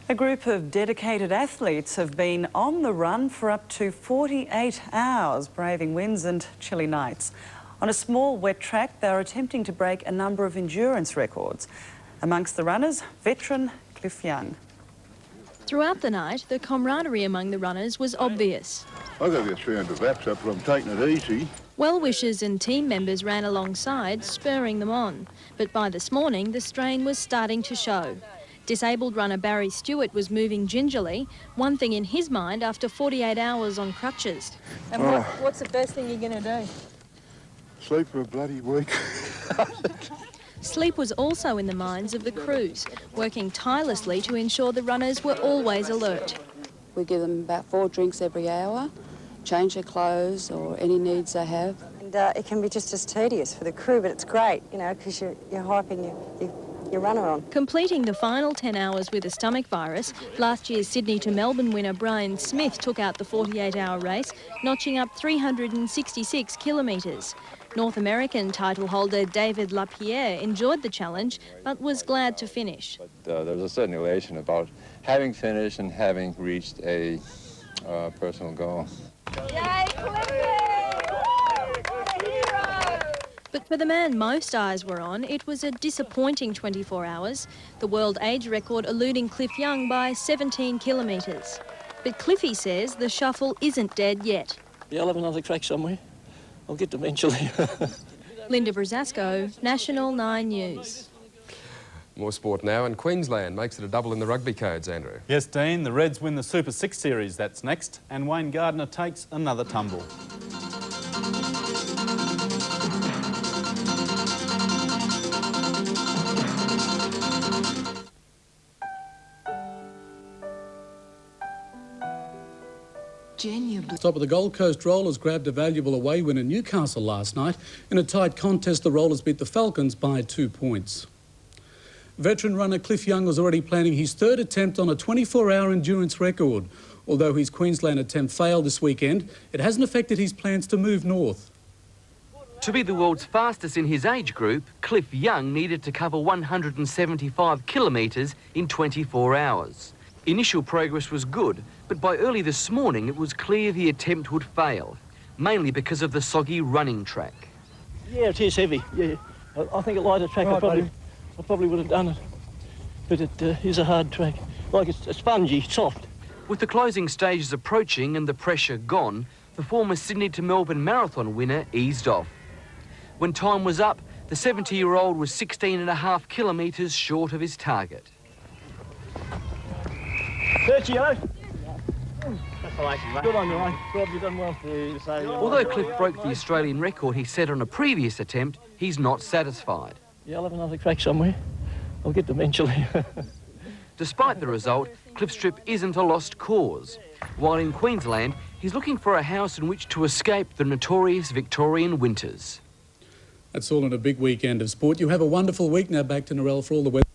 A group of dedicated athletes have been on the run for up to 48 hours, braving winds and chilly nights. On a small wet track, they are attempting to break a number of endurance records. Amongst the runners, veteran Cliff Young. Throughout the night, the camaraderie among the runners was obvious. I've got to get 300 laps up, but I'm taking it easy. Well-wishers and team members ran alongside, spurring them on. But by this morning, the strain was starting to show. Disabled runner Barry Stewart was moving gingerly, one thing in his mind after 48 hours on crutches. And what's the best thing you're going to do? Sleep for a bloody week. Sleep was also in the minds of the crews, working tirelessly to ensure the runners were always alert. We give them about 4 drinks every hour, change their clothes or any needs they have. And it can be just as tedious for the crew, but it's great, you know, because you're hyping your runner on. Completing the final 10 hours with a stomach virus, last year's Sydney to Melbourne winner Brian Smith took out the 48-hour race, notching up 366 kilometres. North American title holder David Lapierre enjoyed the challenge, but was glad to finish. But there was a certain elation about having finished and having reached a personal goal. Yay, But for the man most eyes were on, it was a disappointing 24 hours. The world age record eluding Cliff Young by 17 kilometres. But Cliffy says the shuffle isn't dead yet. Yeah, I'll have another crack somewhere. I'll get eventually. Linda Brzasco, National 9 News. More sport now, and Queensland makes it a double in the rugby codes, Andrew. Yes, Dean, the Reds win the Super 6 series, that's next, and Wayne Gardner takes another tumble. Top of the Gold Coast Rollers grabbed a valuable away win in Newcastle last night. In a tight contest, the Rollers beat the Falcons by 2 points. Veteran runner Cliff Young was already planning his third attempt on a 24-hour endurance record. Although his Queensland attempt failed this weekend, it hasn't affected his plans to move north. To be the world's fastest in his age group, Cliff Young needed to cover 175 kilometres in 24 hours. Initial progress was good, but by early this morning it was clear the attempt would fail, mainly because of the soggy running track. Yeah, it is heavy, yeah. I think a lighter track I probably would have done it, but it is a hard track. Like it's spongy, soft. With the closing stages approaching and the pressure gone, the former Sydney to Melbourne marathon winner eased off. When time was up, the 70-year-old was 16.5 kilometres short of his target. Sergio! Good on you, mate. Rob, you've done well. Although Cliff broke the Australian record he set on a previous attempt, he's not satisfied. Yeah, I'll have another crack somewhere. I'll get eventually. Despite the result, Cliff's trip isn't a lost cause. While in Queensland, he's looking for a house in which to escape the notorious Victorian winters. That's all in a big weekend of sport. You have a wonderful week now. Back to Narelle for all the weather.